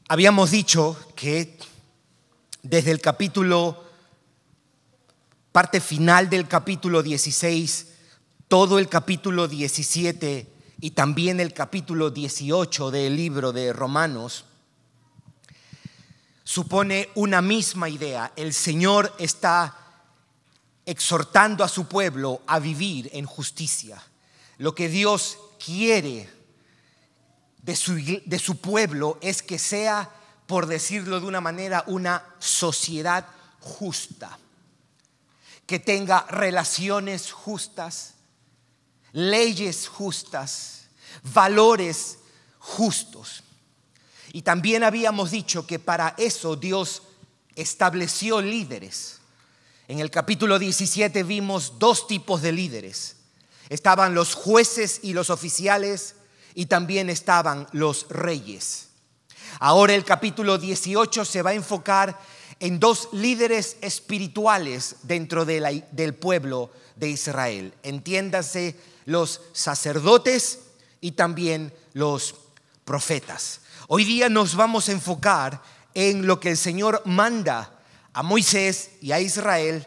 Habíamos dicho que desde el parte final del capítulo 16, todo el capítulo 17 y también el capítulo 18 del libro de Romanos supone una misma idea. El Señor está exhortando a su pueblo a vivir en justicia. Lo que Dios quiere de su pueblo es que sea, por decirlo de una manera, una sociedad justa, que tenga relaciones justas, leyes justas, valores justos. Y también habíamos dicho que para eso Dios estableció líderes. En el capítulo 17 vimos dos tipos de líderes. Estaban los jueces y los oficiales, y también estaban los reyes. Ahora el capítulo 18 se va a enfocar en dos líderes espirituales dentro del pueblo de Israel. Entiéndase, los sacerdotes y también los profetas. Hoy día nos vamos a enfocar en lo que el Señor manda a Moisés y a Israel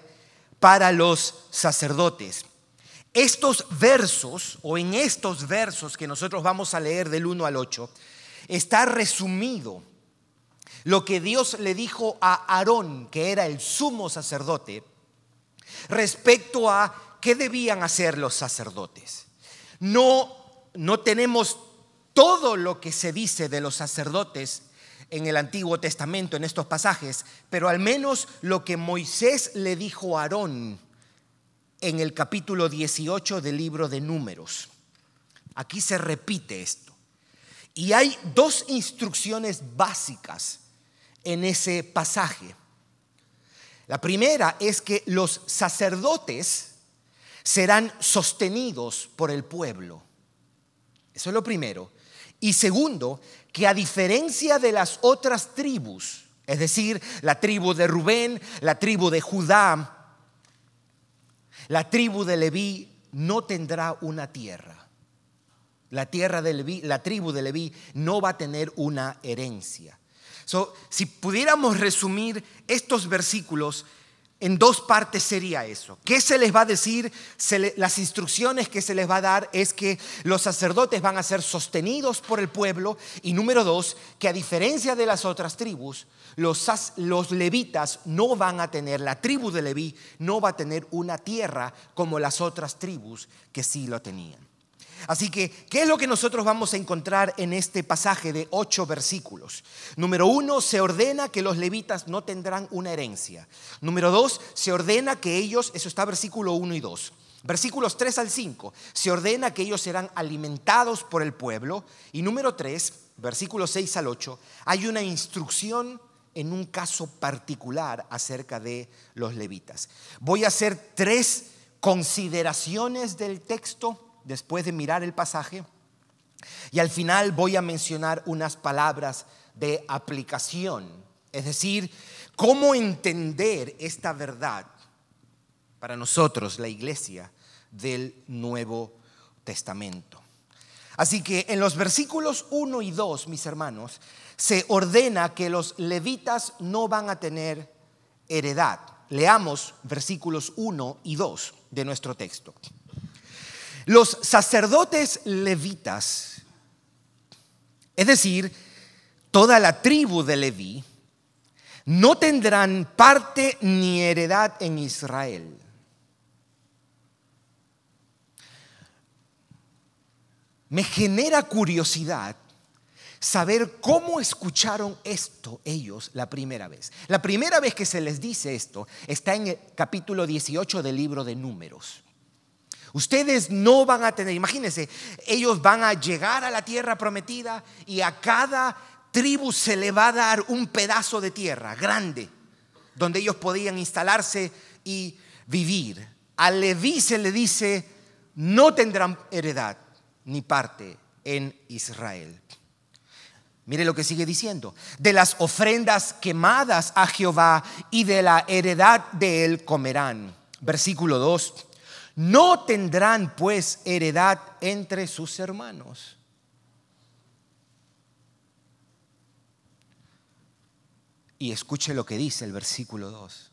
para los sacerdotes. Estos versos, o en estos versos que nosotros vamos a leer del 1 al 8, está resumido lo que Dios le dijo a Aarón, que era el sumo sacerdote, respecto a qué debían hacer los sacerdotes. No tenemos todo lo que se dice de los sacerdotes en el Antiguo Testamento, en estos pasajes, pero al menos lo que Moisés le dijo a Aarón en el capítulo 18 del libro de Números. Aquí se repite esto. Y hay dos instrucciones básicas en ese pasaje. La primera es que los sacerdotes serán sostenidos por el pueblo. Eso es lo primero. Y segundo, que a diferencia de las otras tribus, es decir, la tribu de Rubén, la tribu de Judá, la tribu de Leví no tendrá una tierra. La tribu de Leví no va a tener una herencia. Si pudiéramos resumir estos versículos en dos partes, sería eso. ¿Qué se les va a decir? Las instrucciones que se les va a dar es que los sacerdotes van a ser sostenidos por el pueblo. Y número dos, que a diferencia de las otras tribus, los levitas no van a tener, la tribu de Leví no va a tener una tierra como las otras tribus que sí lo tenían. Así que, ¿qué es lo que nosotros vamos a encontrar en este pasaje de 8 versículos? Número 1, se ordena que los levitas no tendrán una herencia. Número 2, se ordena que ellos, eso está versículo 1 y 2. Versículos 3 al 5, se ordena que ellos serán alimentados por el pueblo. Y número 3, versículos 6 al 8, hay una instrucción en un caso particular acerca de los levitas. Voy a hacer 3 consideraciones del texto después de mirar el pasaje, y al final voy a mencionar unas palabras de aplicación, es decir, cómo entender esta verdad para nosotros, la iglesia del Nuevo Testamento. Así que en los versículos 1 y 2, mis hermanos, se ordena que los levitas no van a tener heredad. Leamos versículos 1 y 2 de nuestro texto. Los sacerdotes levitas, es decir, toda la tribu de Leví, no tendrán parte ni heredad en Israel. Me genera curiosidad saber cómo escucharon esto ellos la primera vez. La primera vez que se les dice esto está en el capítulo 18 del libro de Números. Ustedes no van a tener, imagínense, ellos van a llegar a la tierra prometida y a cada tribu se le va a dar un pedazo de tierra grande donde ellos podían instalarse y vivir. A Leví se le dice, no tendrán heredad ni parte en Israel. Mire lo que sigue diciendo: de las ofrendas quemadas a Jehová y de la heredad de él comerán. Versículo 2. No tendrán pues heredad entre sus hermanos. Y escuche lo que dice el versículo 2.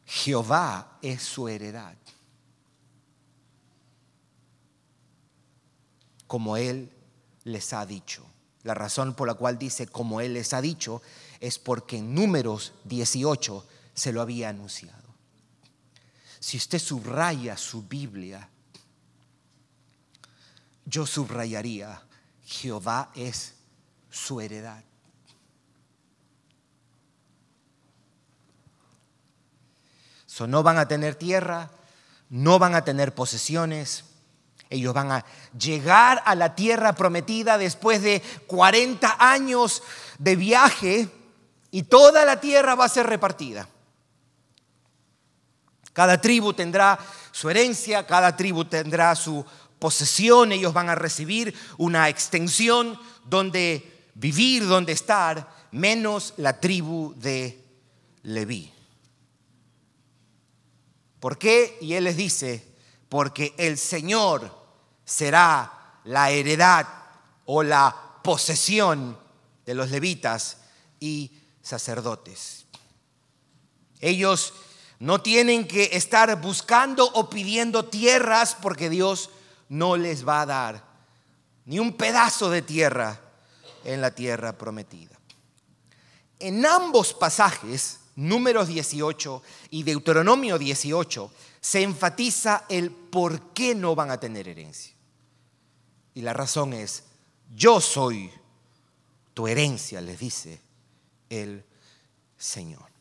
Jehová es su heredad, como Él les ha dicho. La razón por la cual dice como Él les ha dicho es porque en Números 18 se lo había anunciado. Si usted subraya su Biblia, yo subrayaría: Jehová es su heredad. No van a tener tierra, no van a tener posesiones. Ellos van a llegar a la tierra prometida después de 40 años de viaje, y toda la tierra va a ser repartida. Cada tribu tendrá su herencia, cada tribu tendrá su posesión. Ellos van a recibir una extensión donde vivir, donde estar, menos la tribu de Leví. ¿Por qué? Y Él les dice: porque el Señor será la heredad o la posesión de los levitas y sacerdotes. Ellos no tienen que estar buscando o pidiendo tierras, porque Dios no les va a dar ni un pedazo de tierra en la tierra prometida. En ambos pasajes, Números 18 y Deuteronomio 18, se enfatiza el por qué no van a tener herencia. Y la razón es: yo soy tu herencia, les dice el Señor.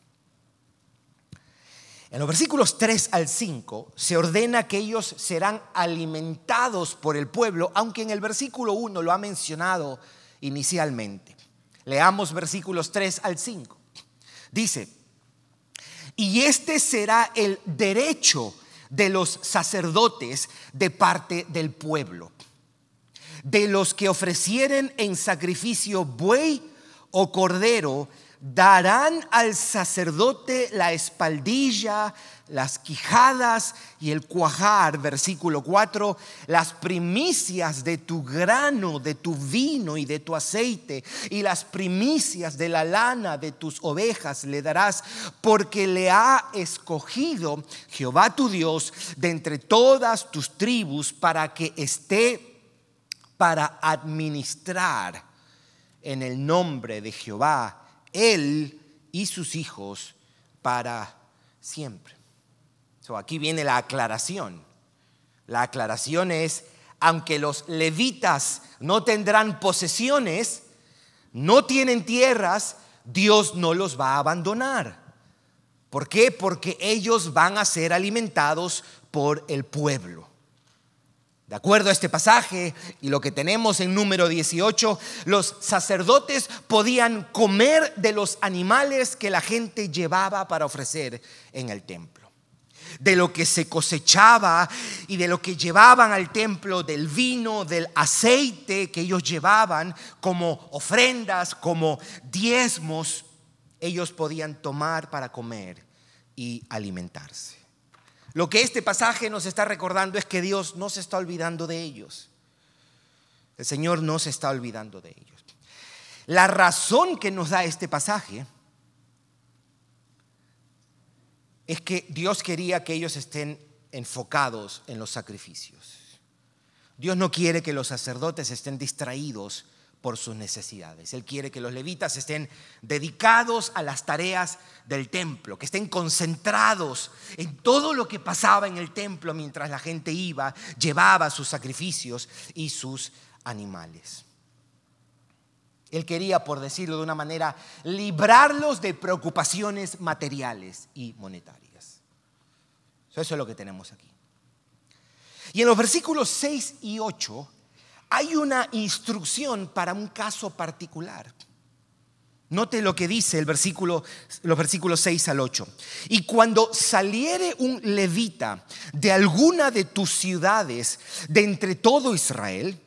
En los versículos 3 al 5 se ordena que ellos serán alimentados por el pueblo, aunque en el versículo 1 lo ha mencionado inicialmente. Leamos versículos 3 al 5. Dice: y este será el derecho de los sacerdotes de parte del pueblo, de los que ofrecieren en sacrificio buey o cordero. Darán al sacerdote la espaldilla, las quijadas y el cuajar. Versículo 4: las primicias de tu grano, de tu vino y de tu aceite, y las primicias de la lana de tus ovejas le darás, porque le ha escogido Jehová tu Dios de entre todas tus tribus, para que esté para administrar en el nombre de Jehová Él y sus hijos para siempre. Aquí viene la aclaración. La aclaración es: aunque los levitas no tendrán posesiones, no tienen tierras, Dios no los va a abandonar. ¿Por qué? Porque ellos van a ser alimentados por el pueblo. De acuerdo a este pasaje y lo que tenemos en Número 18, los sacerdotes podían comer de los animales que la gente llevaba para ofrecer en el templo. De lo que se cosechaba y de lo que llevaban al templo, del vino, del aceite que ellos llevaban como ofrendas, como diezmos, ellos podían tomar para comer y alimentarse. Lo que este pasaje nos está recordando es que Dios no se está olvidando de ellos. El Señor no se está olvidando de ellos. La razón que nos da este pasaje es que Dios quería que ellos estén enfocados en los sacrificios. Dios no quiere que los sacerdotes estén distraídos por sus necesidades. Él quiere que los levitas estén dedicados a las tareas del templo, que estén concentrados en todo lo que pasaba en el templo mientras la gente iba, llevaba sus sacrificios y sus animales. Él quería, por decirlo de una manera, librarlos de preocupaciones materiales y monetarias. Eso es lo que tenemos aquí. Y en los versículos 6 y 8 hay una instrucción para un caso particular. Note lo que dice los versículos 6 al 8. Y cuando saliere un levita de alguna de tus ciudades de entre todo Israel,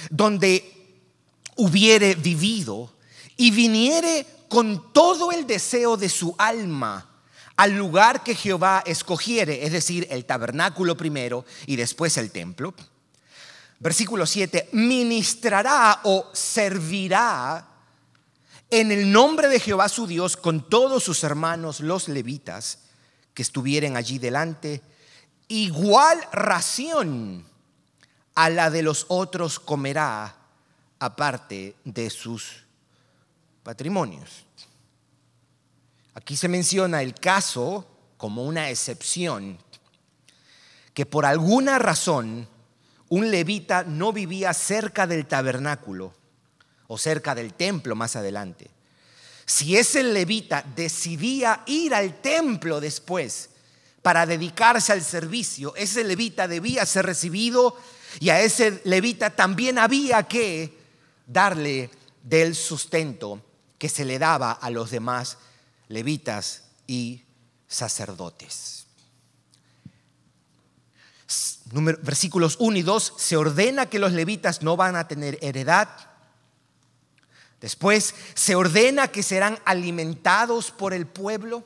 donde hubiere vivido, y viniere con todo el deseo de su alma al lugar que Jehová escogiere, es decir, el tabernáculo primero y después el templo. Versículo 7: ministrará o servirá en el nombre de Jehová su Dios con todos sus hermanos los levitas que estuvieren allí delante, igual ración a la de los otros comerá aparte de sus patrimonios. Aquí se menciona el caso como una excepción, que por alguna razón un levita no vivía cerca del tabernáculo o cerca del templo más adelante. Si ese levita decidía ir al templo después para dedicarse al servicio, ese levita debía ser recibido y a ese levita también había que darle del sustento que se le daba a los demás levitas y sacerdotes. Versículos 1 y 2, se ordena que los levitas no van a tener heredad. Después se ordena que serán alimentados por el pueblo.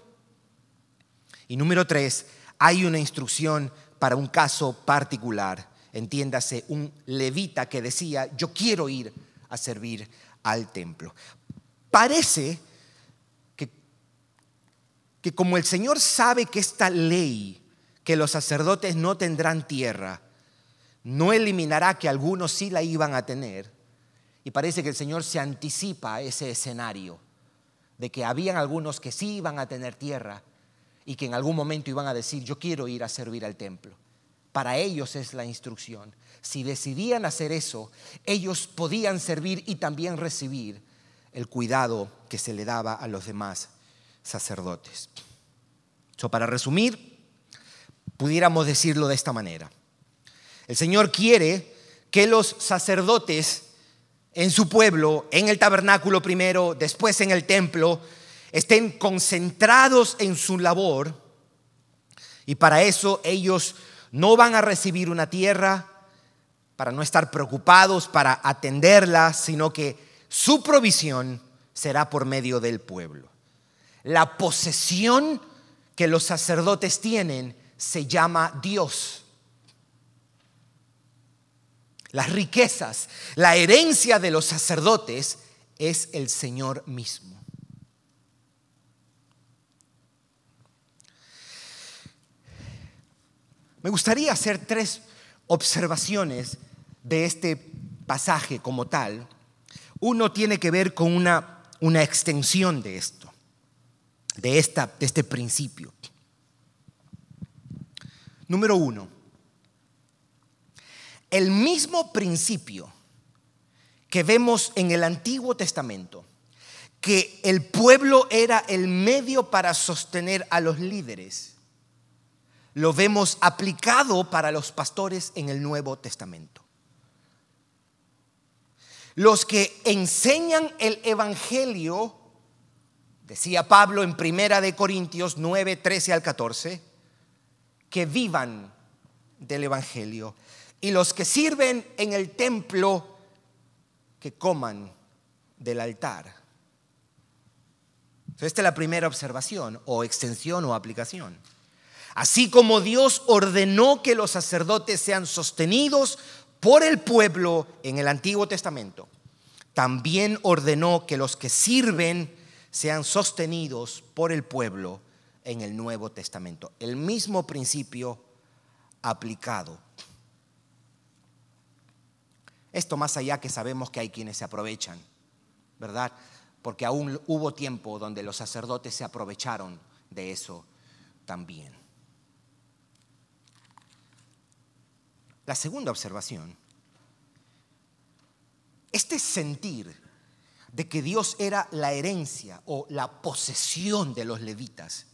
Y número 3, hay una instrucción para un caso particular. Entiéndase, un levita que decía: yo quiero ir a servir al templo. Parece que como el Señor sabe que esta ley, que los sacerdotes no tendrán tierra, no eliminará que algunos sí la iban a tener. Y parece que el Señor se anticipa a ese escenario de que habían algunos que sí iban a tener tierra y que en algún momento iban a decir: yo quiero ir a servir al templo. Para ellos es la instrucción. Si decidían hacer eso, ellos podían servir y también recibir el cuidado que se le daba a los demás sacerdotes. Para resumir, pudiéramos decirlo de esta manera: el Señor quiere que los sacerdotes en su pueblo, en el tabernáculo primero, después en el templo, estén concentrados en su labor, y para eso ellos no van a recibir una tierra para no estar preocupados para atenderla, sino que su provisión será por medio del pueblo. La posesión que los sacerdotes tienen se llama Dios. Las riquezas, la herencia de los sacerdotes es el Señor mismo. Me gustaría hacer 3 observaciones de este pasaje como tal. Uno tiene que ver con una extensión de esto, de este principio. Número 1. El mismo principio que vemos en el Antiguo Testamento, que el pueblo era el medio para sostener a los líderes, lo vemos aplicado para los pastores en el Nuevo Testamento. Los que enseñan el evangelio, decía Pablo en 1 Corintios 9, 13 al 14, que vivan del evangelio. Y los que sirven en el templo, que coman del altar. Esta es la primera observación, o extensión, o aplicación. Así como Dios ordenó que los sacerdotes sean sostenidos por el pueblo en el Antiguo Testamento, también ordenó que los que sirven sean sostenidos por el pueblo en el Nuevo Testamento. El mismo principio aplicado. Esto más allá que sabemos que hay quienes se aprovechan, ¿verdad? Porque aún hubo tiempo donde los sacerdotes se aprovecharon de eso también. La segunda observación, este sentir de que Dios era la herencia o la posesión de los levitas,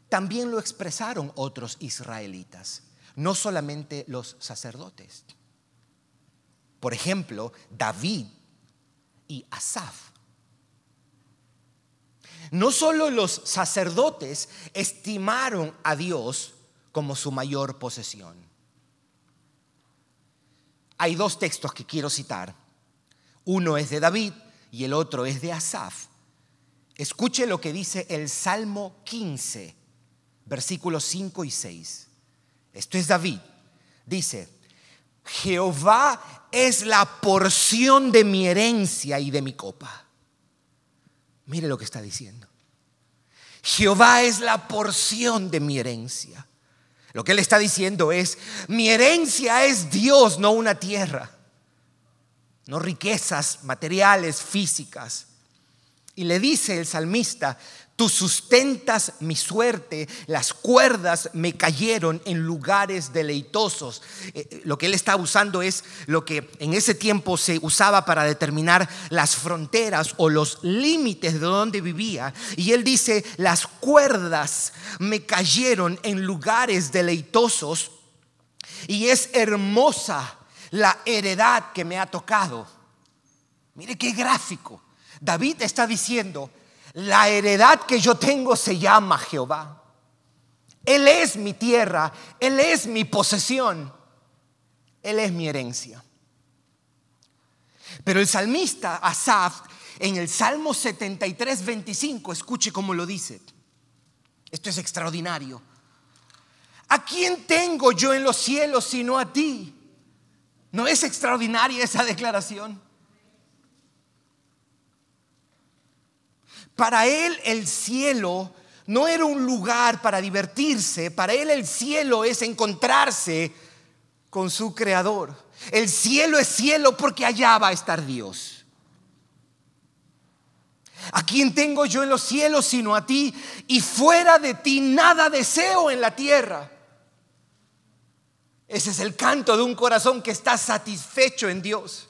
también lo expresaron otros israelitas, no solamente los sacerdotes. Por ejemplo, David y Asaf. No solo los sacerdotes estimaron a Dios como su mayor posesión. Hay 2 textos que quiero citar. Uno es de David y el otro es de Asaf. Escuche lo que dice el Salmo 15, versículos 5 y 6. Esto es David. Dice: Jehová es la porción de mi herencia y de mi copa. Mire lo que está diciendo. Jehová es la porción de mi herencia. Lo que él está diciendo es: mi herencia es Dios, no una tierra, no riquezas materiales, físicas. Y le dice el salmista: tú sustentas mi suerte, las cuerdas me cayeron en lugares deleitosos. Lo que él está usando es lo que en ese tiempo se usaba para determinar las fronteras o los límites de donde vivía. Y él dice: las cuerdas me cayeron en lugares deleitosos, y es hermosa la heredad que me ha tocado. Mire qué gráfico. David está diciendo: la heredad que yo tengo se llama Jehová. Él es mi tierra, Él es mi posesión, Él es mi herencia. Pero el salmista Asaf, en el Salmo 73, 25, escuche cómo lo dice. Esto es extraordinario. ¿A quién tengo yo en los cielos sino a ti? ¿No es extraordinaria esa declaración? Para él el cielo no era un lugar para divertirse. Para él el cielo es encontrarse con su creador. El cielo es cielo porque allá va a estar Dios. ¿A quién tengo yo en los cielos sino a ti? Y fuera de ti nada deseo en la tierra. Ese es el canto de un corazón que está satisfecho en Dios.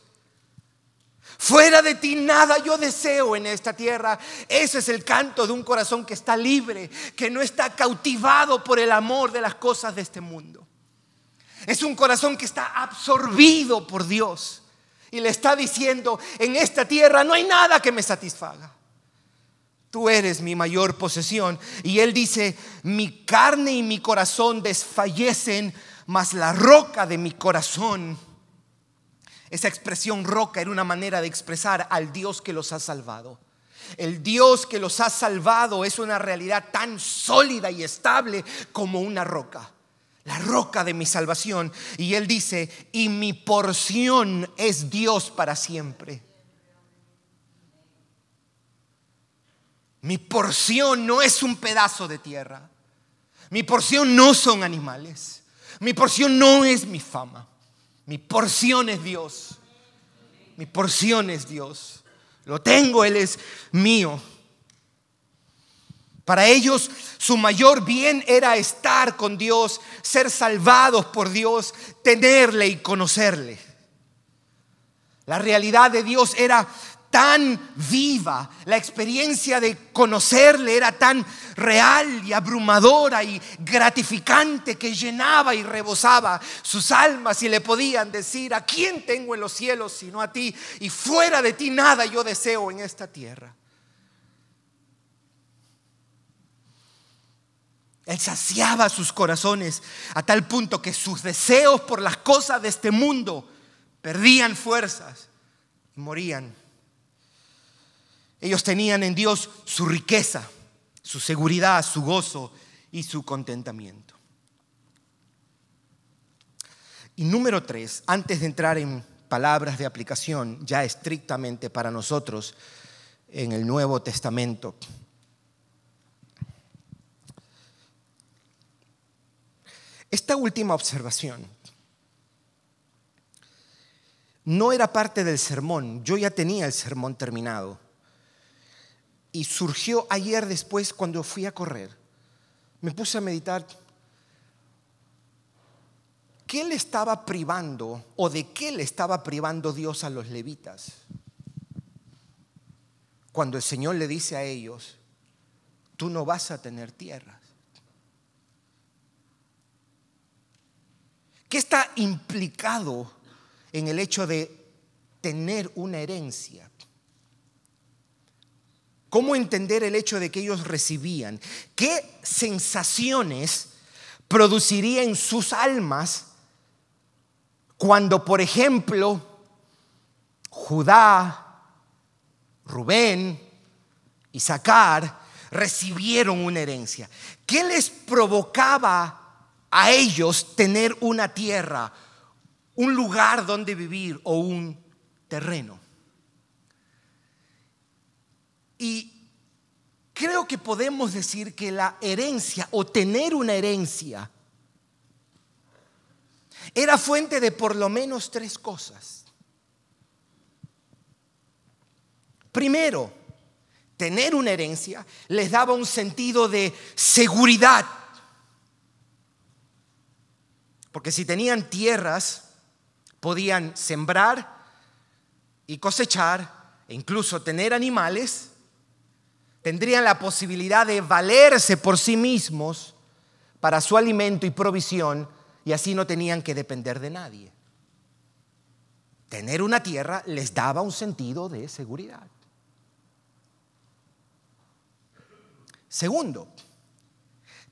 Fuera de ti nada yo deseo en esta tierra. Ese es el canto de un corazón que está libre, que no está cautivado por el amor de las cosas de este mundo. Es un corazón que está absorbido por Dios y le está diciendo: en esta tierra no hay nada que me satisfaga. Tú eres mi mayor posesión. Y él dice: mi carne y mi corazón desfallecen, mas la roca de mi corazón. Esa expresión roca era una manera de expresar al Dios que los ha salvado. El Dios que los ha salvado es una realidad tan sólida y estable como una roca. La roca de mi salvación. Y él dice: y mi porción es Dios para siempre. Mi porción no es un pedazo de tierra. Mi porción no son animales. Mi porción no es mi fama. Mi porción es Dios. Mi porción es Dios. Lo tengo, Él es mío. Para ellos su mayor bien era estar con Dios, ser salvados por Dios, tenerle y conocerle. La realidad de Dios era tan viva, la experiencia de conocerle era tan real y abrumadora y gratificante que llenaba y rebosaba sus almas, y le podían decir: ¿a quién tengo en los cielos sino a ti? Y fuera de ti nada yo deseo en esta tierra. Él saciaba sus corazones a tal punto que sus deseos por las cosas de este mundo perdían fuerzas y morían. Ellos tenían en Dios su riqueza, su seguridad, su gozo y su contentamiento. Y número 3, antes de entrar en palabras de aplicación ya estrictamente para nosotros en el Nuevo Testamento, esta última observación no era parte del sermón. Yo ya tenía el sermón terminado. Y surgió ayer después cuando fui a correr. Me puse a meditar. ¿Qué le estaba privando o de qué le estaba privando Dios a los levitas? Cuando el Señor le dice a ellos: tú no vas a tener tierras. ¿Qué está implicado en el hecho de tener una herencia? ¿Cómo entender el hecho de que ellos recibían? ¿Qué sensaciones produciría en sus almas cuando, por ejemplo, Judá, Rubén, Isaacar recibieron una herencia? ¿Qué les provocaba a ellos tener una tierra, un lugar donde vivir o un terreno? Y creo que podemos decir que la herencia o tener una herencia era fuente de por lo menos 3 cosas. Primero, tener una herencia les daba un sentido de seguridad. Porque si tenían tierras, podían sembrar y cosechar e incluso tener animales. Tendrían la posibilidad de valerse por sí mismos para su alimento y provisión, y así no tenían que depender de nadie. Tener una tierra les daba un sentido de seguridad. Segundo,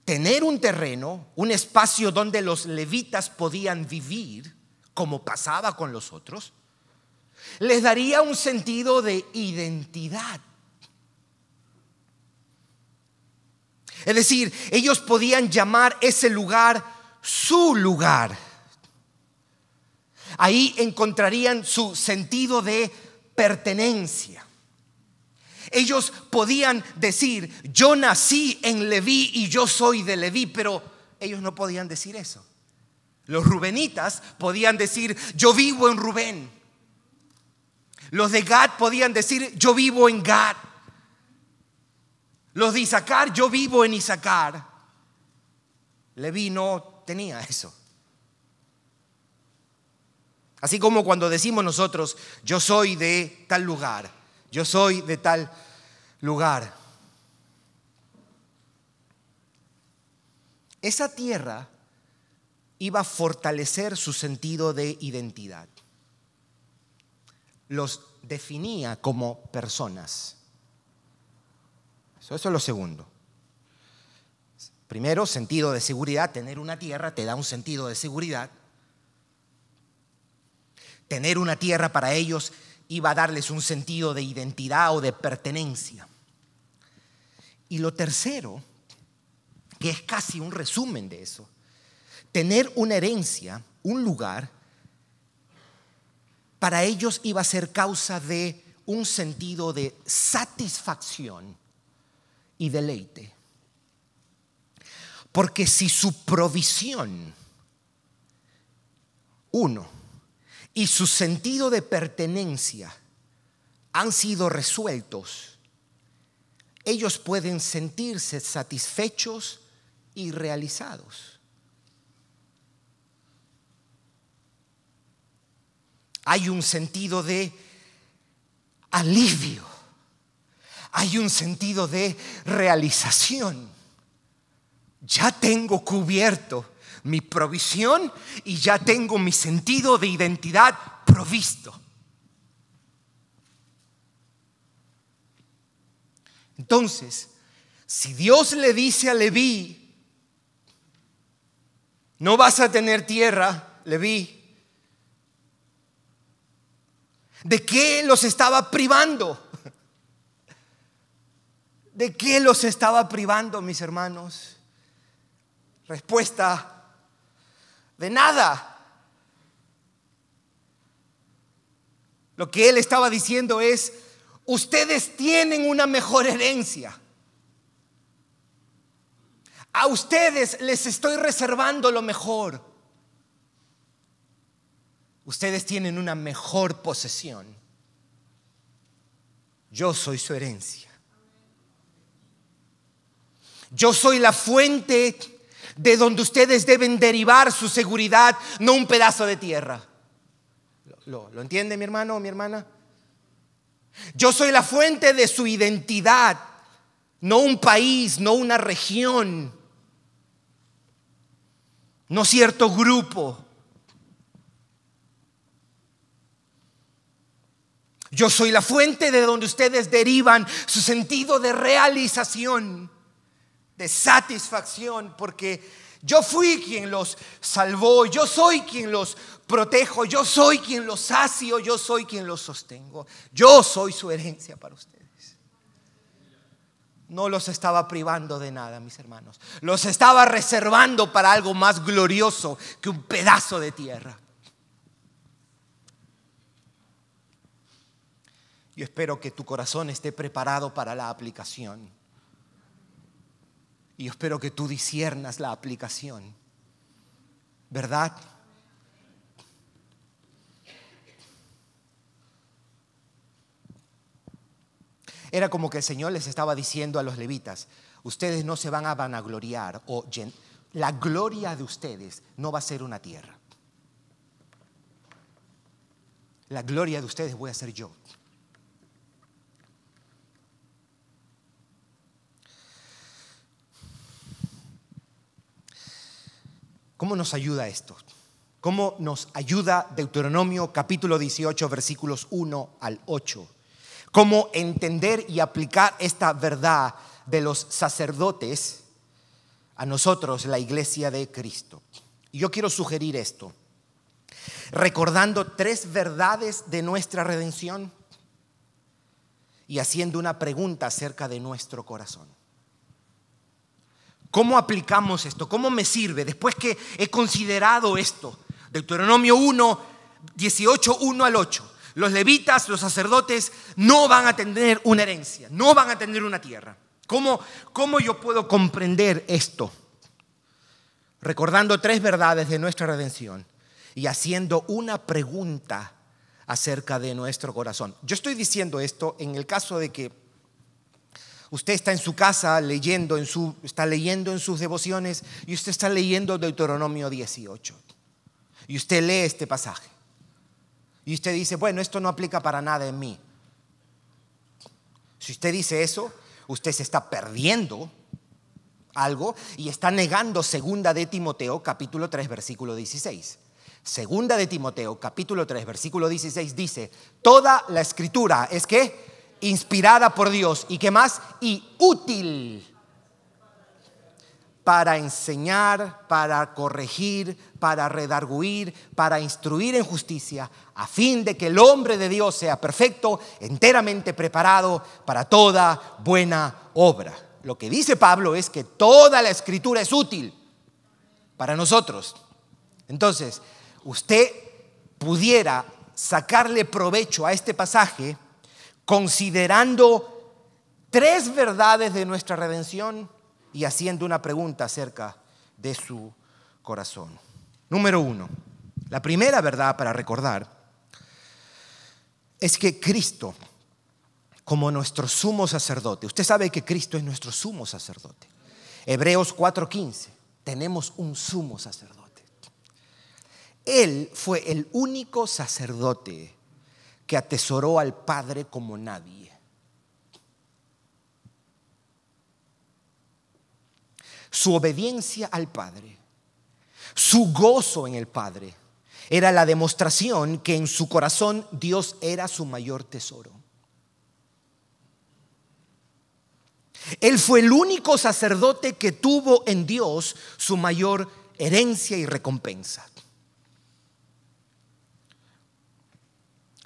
tener un terreno, un espacio donde los levitas podían vivir, como pasaba con los otros, les daría un sentido de identidad. Es decir, ellos podían llamar ese lugar su lugar. Ahí encontrarían su sentido de pertenencia. Ellos podían decir, yo nací en Leví y yo soy de Leví, pero ellos no podían decir eso. Los rubenitas podían decir, yo vivo en Rubén. Los de Gad podían decir, yo vivo en Gad. Los de Isaacar, yo vivo en Isaacar. Leví no tenía eso. Así como cuando decimos nosotros, yo soy de tal lugar, yo soy de tal lugar. Esa tierra iba a fortalecer su sentido de identidad. Los definía como personas. Eso es lo segundo. Primero, sentido de seguridad. Tener una tierra te da un sentido de seguridad. Tener una tierra para ellos iba a darles un sentido de identidad o de pertenencia. Y lo tercero, que es casi un resumen de eso, tener una herencia, un lugar, para ellos iba a ser causa de un sentido de satisfacción y deleite. Porque si su provisión, y su sentido de pertenencia han sido resueltos, ellos pueden sentirse satisfechos y realizados. Hay un sentido de alivio. Hay un sentido de realización. Ya tengo cubierto mi provisión y ya tengo mi sentido de identidad provisto. Entonces, si Dios le dice a Leví, no vas a tener tierra, Leví, ¿de qué los estaba privando? ¿De qué los estaba privando, mis hermanos? Respuesta: de nada. Lo que él estaba diciendo es, ustedes tienen una mejor herencia. A ustedes les estoy reservando lo mejor. Ustedes tienen una mejor posesión. Yo soy su herencia. Yo soy la fuente de donde ustedes deben derivar su seguridad, no un pedazo de tierra. ¿Lo entiende mi hermano o mi hermana? Yo soy la fuente de su identidad, no un país, no una región, no cierto grupo. Yo soy la fuente de donde ustedes derivan su sentido de realización, de satisfacción, porque yo fui quien los salvó, yo soy quien los protejo, yo soy quien los sacio, yo soy quien los sostengo. Yo soy su herencia para ustedes. No los estaba privando de nada, mis hermanos. Los estaba reservando para algo más glorioso que un pedazo de tierra. Yo espero que tu corazón esté preparado para la aplicación. Y yo espero que tú disciernas la aplicación, ¿verdad? Era como que el Señor les estaba diciendo a los levitas: ustedes no se van a vanagloriar, la gloria de ustedes no va a ser una tierra. La gloria de ustedes voy a ser yo. ¿Cómo nos ayuda esto? ¿Cómo nos ayuda Deuteronomio capítulo 18 versículos 1 al 8? ¿Cómo entender y aplicar esta verdad de los sacerdotes a nosotros, la iglesia de Cristo? Y yo quiero sugerir esto, recordando 3 verdades de nuestra redención y haciendo una pregunta acerca de nuestro corazón. ¿Cómo aplicamos esto? ¿Cómo me sirve después que he considerado esto? Deuteronomio 1, 18, 1 al 8. Los levitas, los sacerdotes, no van a tener una herencia, no van a tener una tierra. ¿Cómo yo puedo comprender esto? Recordando 3 verdades de nuestra redención y haciendo una pregunta acerca de nuestro corazón. Yo estoy diciendo esto en el caso de que usted está en su casa está leyendo en sus devociones y usted está leyendo Deuteronomio 18. Y usted lee este pasaje. Y usted dice, bueno, esto no aplica para nada en mí. Si usted dice eso, usted se está perdiendo algo y está negando 2 de Timoteo capítulo 3 versículo 16. 2 de Timoteo capítulo 3 versículo 16 dice: toda la escritura es ¿qué? Inspirada por Dios. ¿Y qué más? Y útil para enseñar, para corregir, para redarguir, para instruir en justicia, a fin de que el hombre de Dios sea perfecto, enteramente preparado para toda buena obra. Lo que dice Pablo es que toda la escritura es útil para nosotros. Entonces, usted pudiera sacarle provecho a este pasaje considerando 3 verdades de nuestra redención y haciendo una pregunta acerca de su corazón. Número 1, la primera verdad para recordar es que Cristo, como nuestro sumo sacerdote, usted sabe que Cristo es nuestro sumo sacerdote. Hebreos 4:15, tenemos un sumo sacerdote. Él fue el único sacerdote que atesoró al Padre como nadie. Su obediencia al Padre, su gozo en el Padre, era la demostración que en su corazón Dios era su mayor tesoro. Él fue el único sacerdote que tuvo en Dios su mayor herencia y recompensa.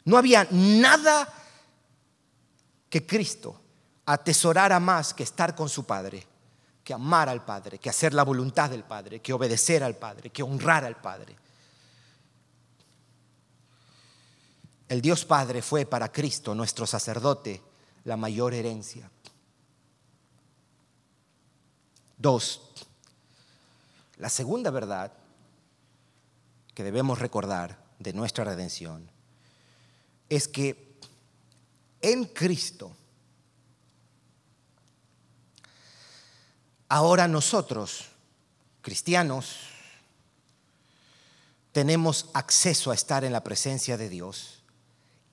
No había nada que Cristo atesorara más que estar con su Padre, que amar al Padre, que hacer la voluntad del Padre, que obedecer al Padre, que honrar al Padre. El Dios Padre fue para Cristo, nuestro sacerdote, la mayor herencia. 2, la segunda verdad que debemos recordar de nuestra redención es que en Cristo ahora nosotros, cristianos, tenemos acceso a estar en la presencia de Dios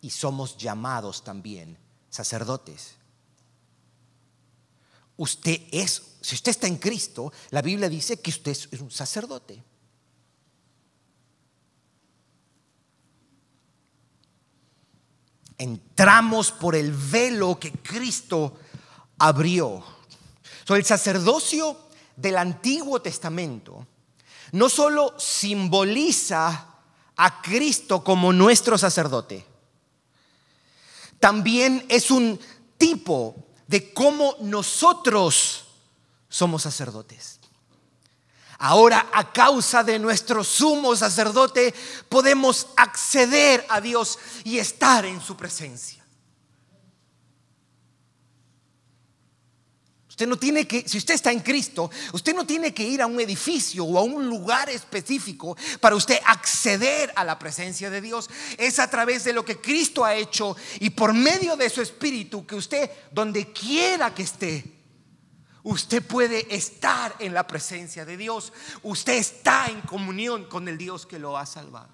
y somos llamados también sacerdotes. Si usted está en Cristo, la Biblia dice que usted es un sacerdote. Entramos por el velo que Cristo abrió. El sacerdocio del Antiguo Testamento no solo simboliza a Cristo como nuestro sacerdote, también es un tipo de cómo nosotros somos sacerdotes. Ahora, a causa de nuestro sumo sacerdote, podemos acceder a Dios y estar en su presencia. Usted no tiene que, si usted está en Cristo, usted no tiene que ir a un edificio o a un lugar específico para usted acceder a la presencia de Dios. Es a través de lo que Cristo ha hecho y por medio de su Espíritu que usted, donde quiera que esté, usted puede estar en la presencia de Dios. Usted está en comunión con el Dios que lo ha salvado.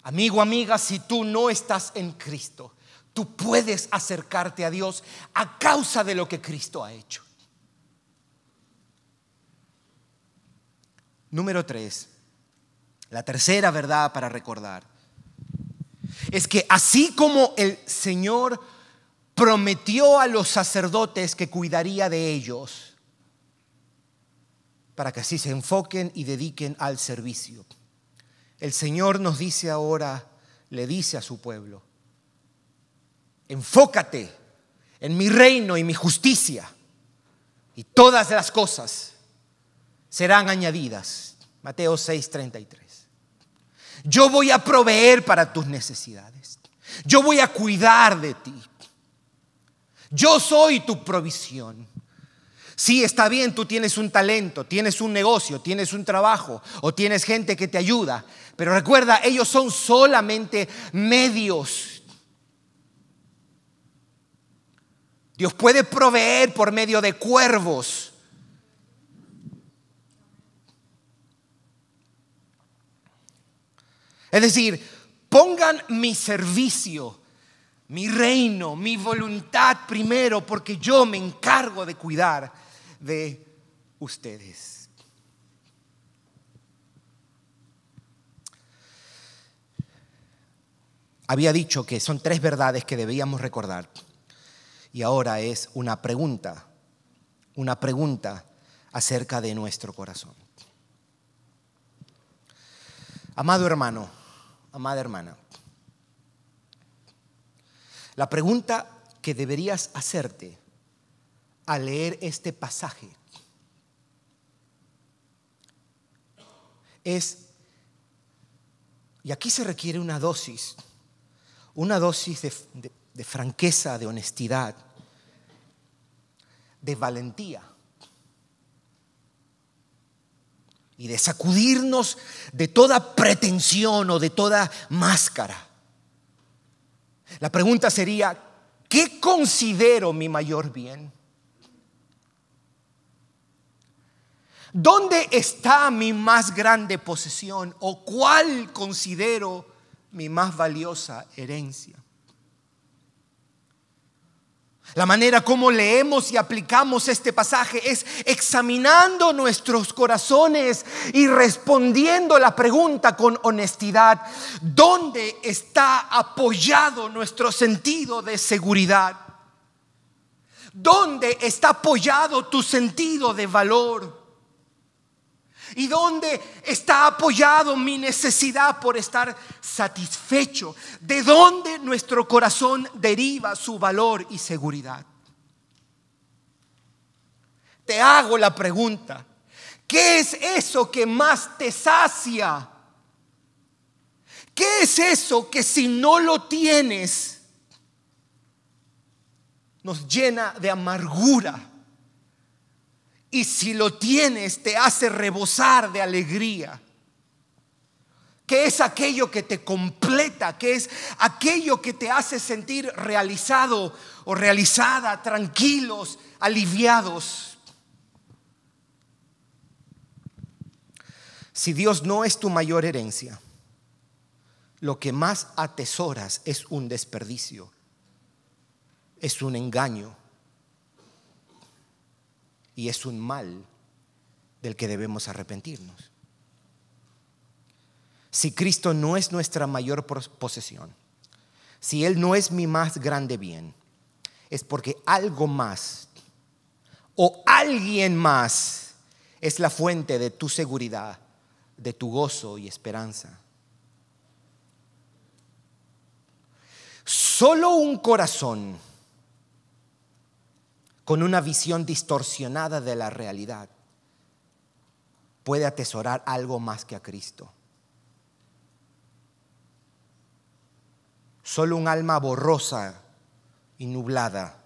Amigo, amiga, si tú no estás en Cristo, tú puedes acercarte a Dios a causa de lo que Cristo ha hecho. Número 3, la tercera verdad para recordar es que así como el Señor prometió a los sacerdotes que cuidaría de ellos para que así se enfoquen y dediquen al servicio, el Señor nos dice ahora, le dice a su pueblo: enfócate en mi reino y mi justicia, y todas las cosas serán añadidas. Mateo 6:33. Yo voy a proveer para tus necesidades. Yo voy a cuidar de ti. Yo soy tu provisión. Sí, está bien, tú tienes un talento, tienes un negocio, tienes un trabajo o tienes gente que te ayuda, pero recuerda, ellos son solamente medios. Dios puede proveer por medio de cuervos. Es decir, pongan mi servicio, mi reino, mi voluntad primero, porque yo me encargo de cuidar de ustedes. Había dicho que son 3 verdades que debíamos recordar. Y ahora es una pregunta acerca de nuestro corazón. Amado hermano, amada hermana, la pregunta que deberías hacerte al leer este pasaje es, y aquí se requiere una dosis de franqueza, de honestidad, de valentía y de sacudirnos de toda pretensión o de toda máscara. La pregunta sería: ¿qué considero mi mayor bien? ¿Dónde está mi más grande posesión? ¿O cuál considero mi más valiosa herencia? La manera como leemos y aplicamos este pasaje es examinando nuestros corazones y respondiendo la pregunta con honestidad: ¿dónde está apoyado nuestro sentido de seguridad? ¿Dónde está apoyado tu sentido de valor? ¿Y dónde está apoyado mi necesidad por estar satisfecho? ¿De dónde nuestro corazón deriva su valor y seguridad? Te hago la pregunta: ¿qué es eso que más te sacia? ¿Qué es eso que si no lo tienes nos llena de amargura? Y si lo tienes, te hace rebosar de alegría. ¿Qué es aquello que te completa? ¿Qué es aquello que te hace sentir realizado o realizada, tranquilos, aliviados? Si Dios no es tu mayor herencia, lo que más atesoras es un desperdicio, es un engaño. Y es un mal del que debemos arrepentirnos. Si Cristo no es nuestra mayor posesión, si Él no es mi más grande bien, es porque algo más o alguien más es la fuente de tu seguridad, de tu gozo y esperanza. Solo un corazón con una visión distorsionada de la realidad puede atesorar algo más que a Cristo. Solo un alma borrosa y nublada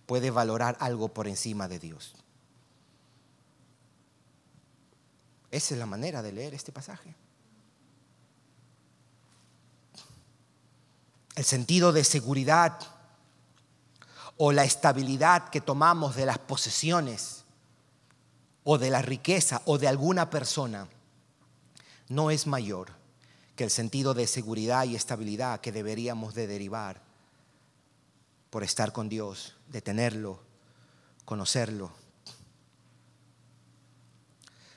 puede valorar algo por encima de Dios. Esa es la manera de leer este pasaje. El sentido de seguridad o la estabilidad que tomamos de las posesiones o de la riqueza o de alguna persona no es mayor que el sentido de seguridad y estabilidad que deberíamos de derivar por estar con Dios, de tenerlo, conocerlo.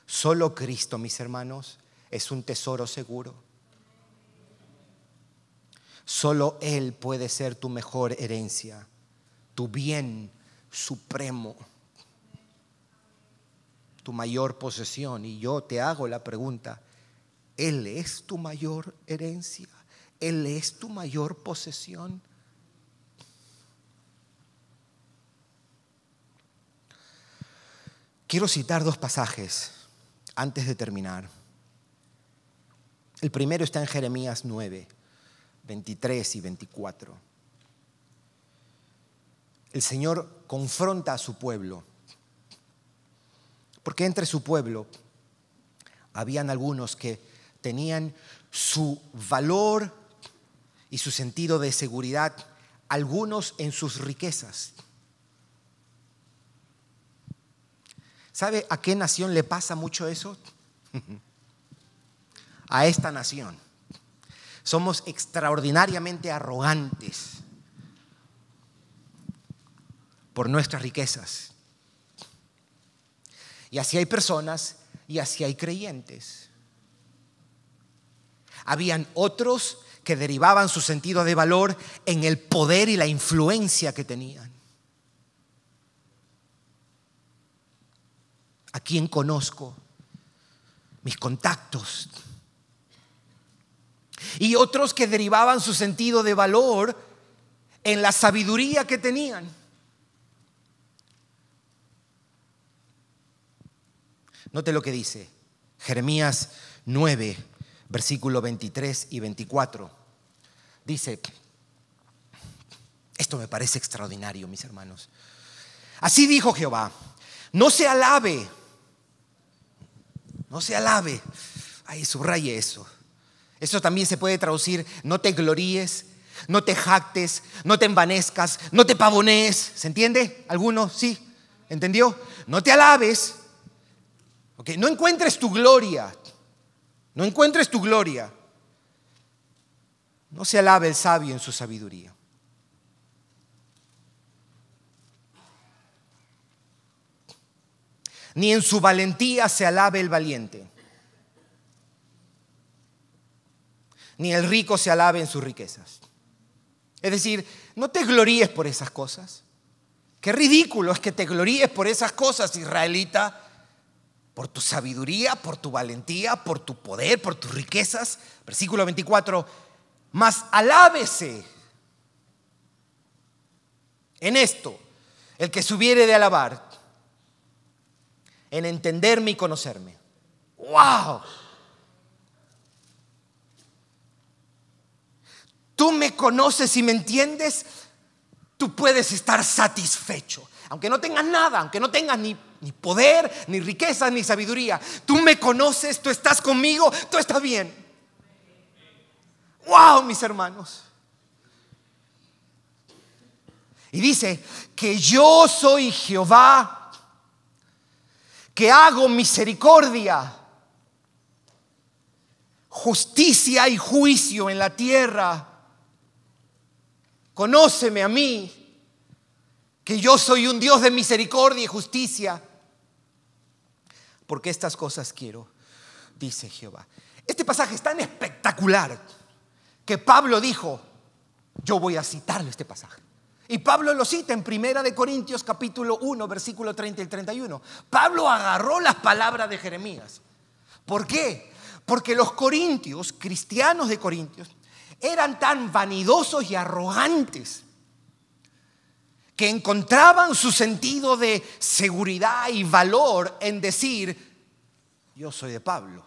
Solo Cristo, mis hermanos, es un tesoro seguro. Solo Él puede ser tu mejor herencia, tu bien supremo, tu mayor posesión. Y yo te hago la pregunta, ¿Él es tu mayor herencia? ¿Él es tu mayor posesión? Quiero citar dos pasajes antes de terminar. El primero está en Jeremías 9, 23 y 24. El Señor confronta a su pueblo, porque entre su pueblo habían algunos que tenían su valor y su sentido de seguridad, algunos en sus riquezas. ¿Sabe a qué nación le pasa mucho eso? A esta nación. Somos extraordinariamente arrogantes por nuestras riquezas. Y así hay personas y así hay creyentes. Habían otros que derivaban su sentido de valor en el poder y la influencia que tenían. ¿A quién conozco? Mis contactos. Y otros que derivaban su sentido de valor en la sabiduría que tenían. Note lo que dice Jeremías 9, versículo 23 y 24. Dice, esto me parece extraordinario, mis hermanos. Así dijo Jehová, no se alabe. Ay, subraye eso. Eso también se puede traducir, no te gloríes, no te jactes, no te envanezcas, no te pavonees. ¿Se entiende? ¿Alguno? ¿Sí? ¿Entendió? No te alabes. Okay. No encuentres tu gloria. No encuentres tu gloria. No se alabe el sabio en su sabiduría. Ni en su valentía se alabe el valiente. Ni el rico se alabe en sus riquezas. Es decir, no te gloríes por esas cosas. Qué ridículo es que te gloríes por esas cosas, israelita, por tu sabiduría, por tu valentía, por tu poder, por tus riquezas. Versículo 24, mas alábese en esto el que se hubiere de alabar, en entenderme y conocerme. ¡Wow! Tú me conoces y me entiendes, tú puedes estar satisfecho. Aunque no tengas nada, aunque no tengas ni poder, ni riqueza, ni sabiduría. Tú me conoces, tú estás conmigo, tú estás bien. ¡Wow, mis hermanos! Y dice que yo soy Jehová, que hago misericordia, justicia y juicio en la tierra. Conóceme a mí, que yo soy un Dios de misericordia y justicia, porque estas cosas quiero, dice Jehová. Este pasaje es tan espectacular que Pablo dijo, yo voy a citarle este pasaje. Y Pablo lo cita en 1 Corintios capítulo 1, versículo 30 y 31. Pablo agarró las palabras de Jeremías. ¿Por qué? Porque los corintios, cristianos de Corintios, eran tan vanidosos y arrogantes que encontraban su sentido de seguridad y valor en decir, yo soy de Pablo.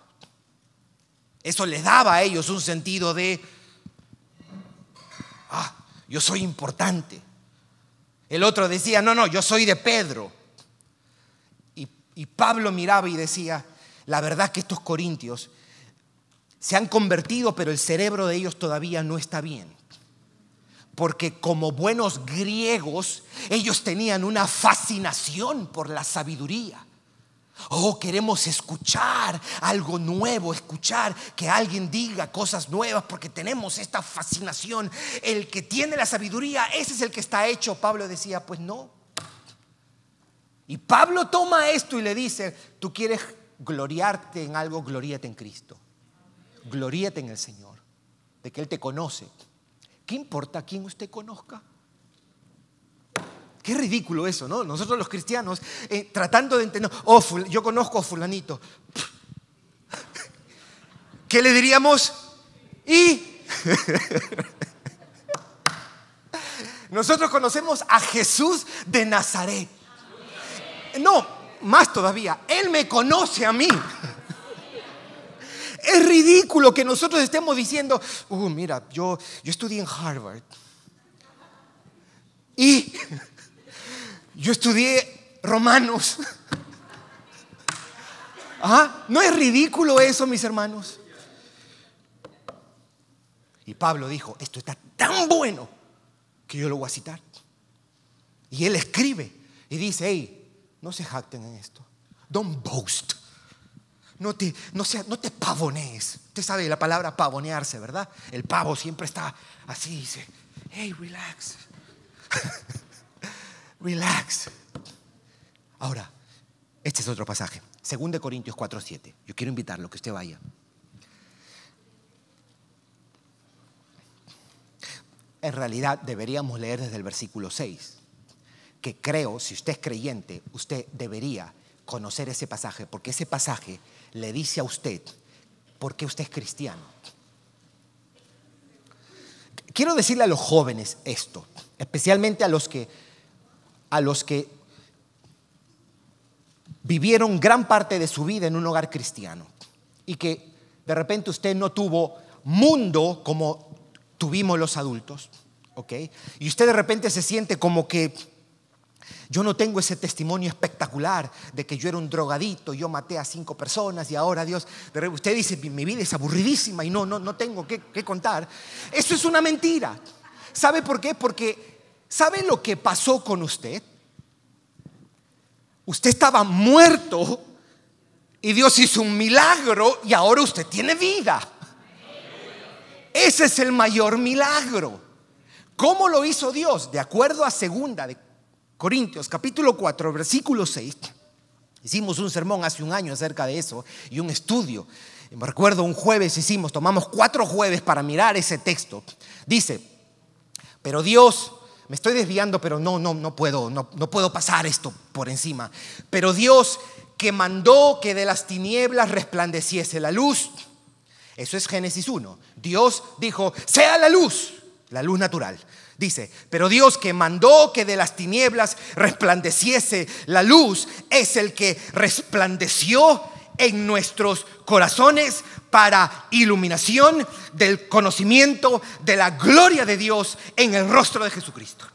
Eso les daba a ellos un sentido de, yo soy importante. El otro decía, no, yo soy de Pedro. Y Pablo miraba y decía, la verdad que estos corintios se han convertido, pero el cerebro de ellos todavía no está bien. Porque como buenos griegos, ellos tenían una fascinación por la sabiduría. Oh, queremos escuchar algo nuevo, escuchar que alguien diga cosas nuevas porque tenemos esta fascinación. El que tiene la sabiduría, ese es el que está hecho. Pablo decía, pues no. Y Pablo toma esto y le dice, tú quieres gloriarte en algo, gloríate en Cristo. Gloríate en el Señor, de que Él te conoce. ¿Qué importa a quién usted conozca? Qué ridículo eso, ¿no? Nosotros los cristianos tratando de entender, yo conozco a fulanito. ¿Qué le diríamos? Nosotros conocemos a Jesús de Nazaret. No, más todavía, Él me conoce a mí. Es ridículo que nosotros estemos diciendo, mira, yo estudié en Harvard. Y yo estudié Romanos. ¿No es ridículo eso, mis hermanos? Y Pablo dijo, esto está tan bueno que yo lo voy a citar. Y él escribe y dice, hey, no se jacten en esto. Don't boast. No te pavonees. Usted sabe la palabra pavonearse, ¿verdad? El pavo siempre está así, dice, hey, relax. Relax. Ahora, este es otro pasaje. 2 Corintios 4:7. Yo quiero invitarlo, que usted vaya. En realidad deberíamos leer desde el versículo 6. Que creo, si usted es creyente, usted debería conocer ese pasaje, porque ese pasaje le dice a usted por qué usted es cristiano. Quiero decirle a los jóvenes esto, especialmente a los que vivieron gran parte de su vida en un hogar cristiano y que de repente usted no tuvo mundo como tuvimos los adultos, ¿ok? Y usted de repente se siente como que yo no tengo ese testimonio espectacular de que yo era un drogadito, yo maté a 5 personas y ahora Dios, usted dice, mi vida es aburridísima y no tengo que contar. Eso es una mentira. ¿Sabe por qué? Porque ¿sabe lo que pasó con usted? Usted estaba muerto y Dios hizo un milagro y ahora usted tiene vida. Ese es el mayor milagro. ¿Cómo lo hizo Dios? De acuerdo a 2 de Corintios capítulo 4 versículo 6. Hicimos un sermón hace un año acerca de eso y un estudio. Me recuerdo un jueves tomamos 4 jueves para mirar ese texto. Dice, pero Dios, me estoy desviando, pero no puedo pasar esto por encima. Pero Dios que mandó que de las tinieblas resplandeciese la luz. Eso es Génesis 1. Dios dijo, sea la luz natural. Dice, pero Dios que mandó que de las tinieblas resplandeciese la luz es el que resplandeció en nuestros corazones para iluminación del conocimiento de la gloria de Dios en el rostro de Jesucristo.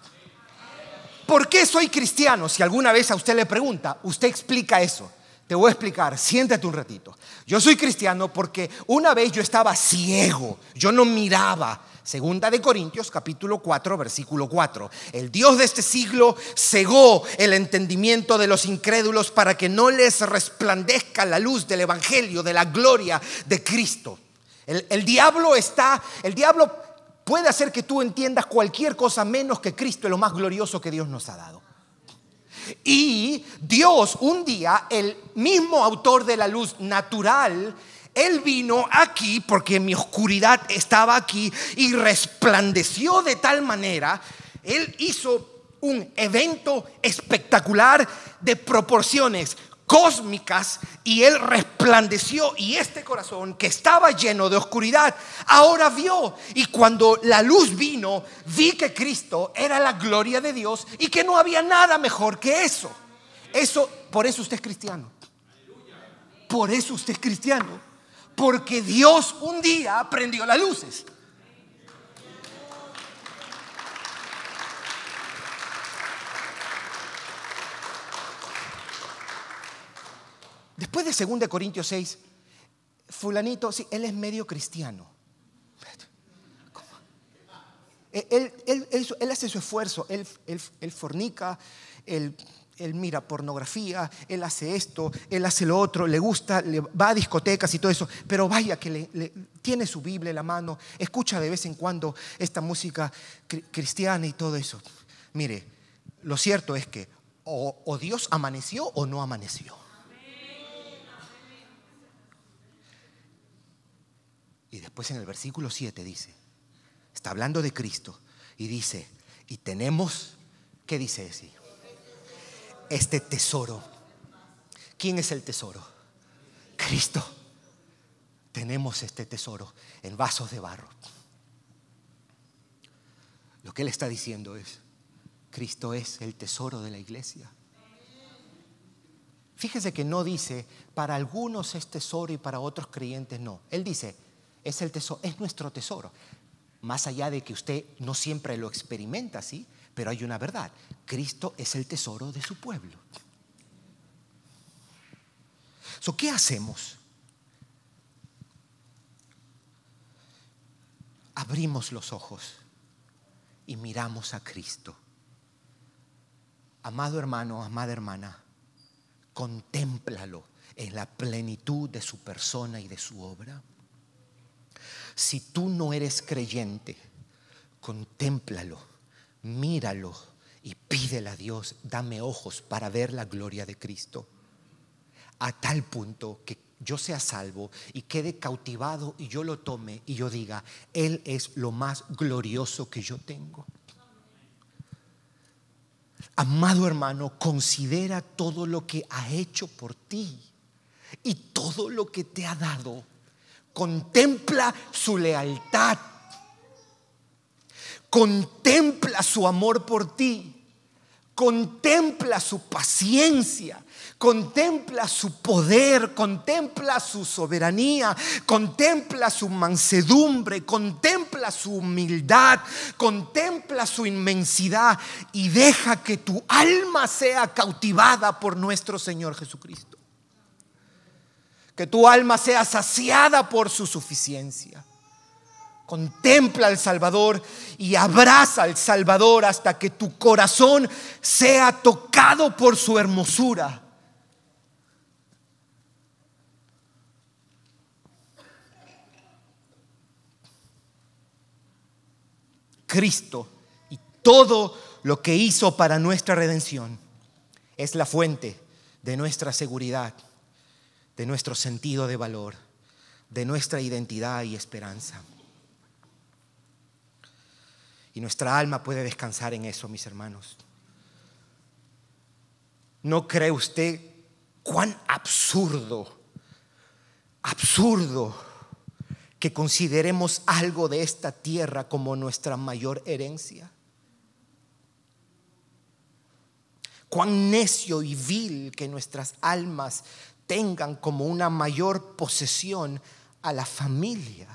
¿Por qué soy cristiano? Si alguna vez a usted le pregunta, usted explica eso. Te voy a explicar, siéntate un ratito. Yo soy cristiano porque una vez yo estaba ciego, yo no miraba. 2 de Corintios capítulo 4 versículo 4. El Dios de este siglo cegó el entendimiento de los incrédulos para que no les resplandezca la luz del evangelio, de la gloria de Cristo. El diablo puede hacer que tú entiendas cualquier cosa menos que Cristo es lo más glorioso que Dios nos ha dado. Y Dios un día, el mismo autor de la luz natural, Él vino aquí porque mi oscuridad estaba aquí y resplandeció de tal manera. Él hizo un evento espectacular de proporciones cósmicas y Él resplandeció, y este corazón que estaba lleno de oscuridad ahora vio. Y cuando la luz vino, vi que Cristo era la gloria de Dios y que no había nada mejor que eso. Por eso usted es cristiano. Por eso usted es cristiano. Porque Dios un día prendió las luces. Después de 2 Corintios 6, fulanito, sí, él es medio cristiano. Él hace su esfuerzo, él fornica, él mira pornografía, él hace esto, él hace lo otro, le gusta, va a discotecas y todo eso, pero vaya que tiene su Biblia en la mano, escucha de vez en cuando esta música cristiana y todo eso. Mire, lo cierto es que o Dios amaneció o no amaneció. Y después en el versículo 7 dice, está hablando de Cristo y dice, y tenemos, ¿qué dice así? Este tesoro. ¿Quién es el tesoro? Cristo. Tenemos este tesoro en vasos de barro. Lo que él está diciendo es, Cristo es el tesoro de la iglesia. Fíjese que no dice, para algunos es tesoro y para otros creyentes no. Él dice, es el tesoro, es nuestro tesoro. Más allá de que usted no siempre lo experimenta así, pero hay una verdad: Cristo es el tesoro de su pueblo. ¿Qué hacemos? Abrimos los ojos y miramos a Cristo. Amado hermano, amada hermana, contémplalo en la plenitud de su persona y de su obra. Si tú no eres creyente, contémplalo, míralo y pídele a Dios, dame ojos para ver la gloria de Cristo, a tal punto que yo sea salvo y quede cautivado y yo lo tome y yo diga, Él es lo más glorioso que yo tengo. Amado hermano, considera todo lo que ha hecho por ti y todo lo que te ha dado. Contempla su lealtad, contempla su amor por ti, contempla su paciencia, contempla su poder, contempla su soberanía, contempla su mansedumbre, contempla su humildad, contempla su inmensidad y deja que tu alma sea cautivada por nuestro Señor Jesucristo. Que tu alma sea saciada por su suficiencia. Contempla al Salvador y abraza al Salvador hasta que tu corazón sea tocado por su hermosura. Cristo y todo lo que hizo para nuestra redención es la fuente de nuestra seguridad, de nuestro sentido de valor, de nuestra identidad y esperanza. Y nuestra alma puede descansar en eso, mis hermanos. ¿No cree usted cuán absurdo que consideremos algo de esta tierra como nuestra mayor herencia? Cuán necio y vil que nuestras almas tengan como una mayor posesión a la familia.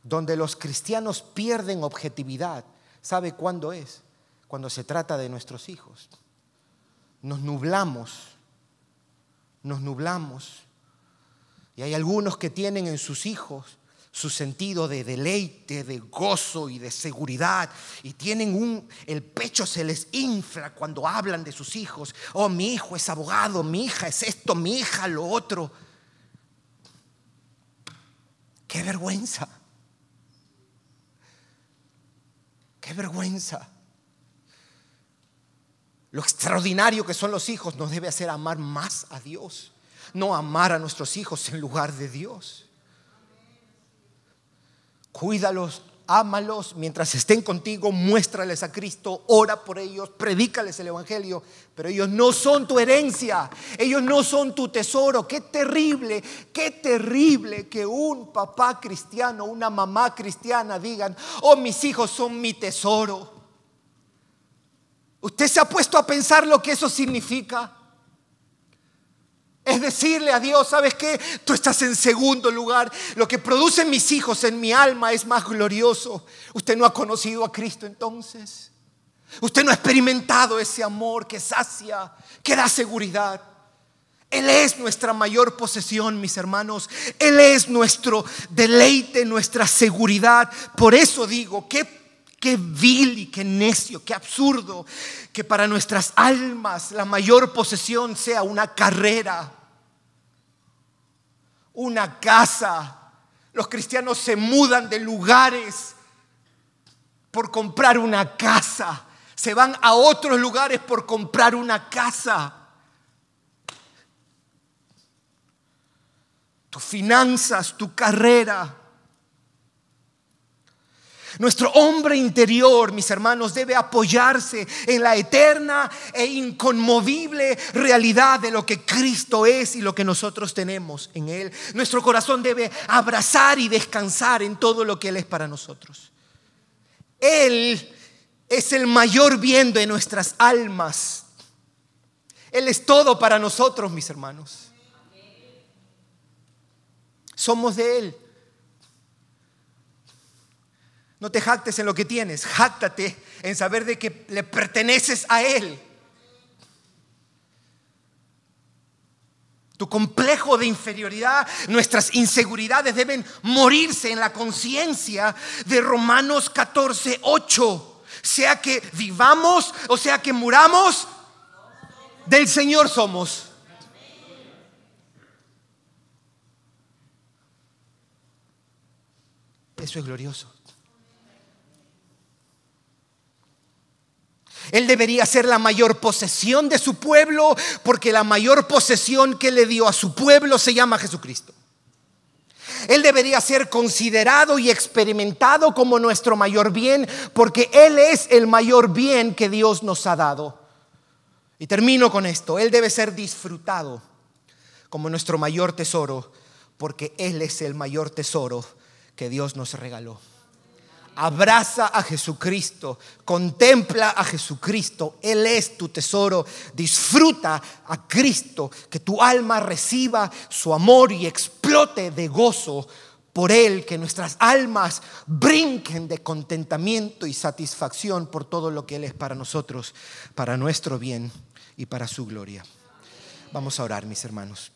Donde los cristianos pierden objetividad, ¿sabe cuándo es? Cuando se trata de nuestros hijos. Nos nublamos. Y hay algunos que tienen en sus hijos su sentido de deleite, de gozo y de seguridad, y tienen el pecho se les infla cuando hablan de sus hijos. Oh, mi hijo es abogado, mi hija es esto, mi hija lo otro. ¡Qué vergüenza! ¡Qué vergüenza! Lo extraordinario que son los hijos nos debe hacer amar más a Dios, no amar a nuestros hijos en lugar de Dios. Cuídalos, ámalos, mientras estén contigo, muéstrales a Cristo, ora por ellos, predícales el evangelio, pero ellos no son tu herencia, ellos no son tu tesoro. Qué terrible que un papá cristiano, una mamá cristiana digan, oh, mis hijos son mi tesoro. ¿Usted se ha puesto a pensar lo que eso significa? Es decirle a Dios, ¿sabes qué? Tú estás en segundo lugar. Lo que producen mis hijos en mi alma es más glorioso. ¿Usted no ha conocido a Cristo entonces? Usted no ha experimentado ese amor que sacia, que da seguridad. Él es nuestra mayor posesión, mis hermanos. Él es nuestro deleite, nuestra seguridad. Por eso digo, qué vil y qué necio, qué absurdo que para nuestras almas la mayor posesión sea una carrera, una casa. Los cristianos se mudan de lugares por comprar una casa. Se van a otros lugares por comprar una casa. Tus finanzas, tu carrera. Nuestro hombre interior, mis hermanos, debe apoyarse en la eterna e inconmovible realidad de lo que Cristo es y lo que nosotros tenemos en Él. Nuestro corazón debe abrazar y descansar en todo lo que Él es para nosotros. Él es el mayor bien de nuestras almas. Él es todo para nosotros, mis hermanos. Somos de Él. No te jactes en lo que tienes, jáctate en saber de que le perteneces a Él. Tu complejo de inferioridad, nuestras inseguridades deben morirse en la conciencia de Romanos 14:8. Sea que vivamos o sea que muramos, del Señor somos. Eso es glorioso. Él debería ser la mayor posesión de su pueblo, porque la mayor posesión que le dio a su pueblo se llama Jesucristo. Él debería ser considerado y experimentado como nuestro mayor bien, porque Él es el mayor bien que Dios nos ha dado. Y termino con esto. Él debe ser disfrutado como nuestro mayor tesoro, porque Él es el mayor tesoro que Dios nos regaló. Abraza a Jesucristo, contempla a Jesucristo. Él es tu tesoro. Disfruta a Cristo, que tu alma reciba su amor y explote de gozo por Él, que nuestras almas brinquen de contentamiento y satisfacción por todo lo que Él es para nosotros, para nuestro bien y para su gloria. Vamos a orar, mis hermanos.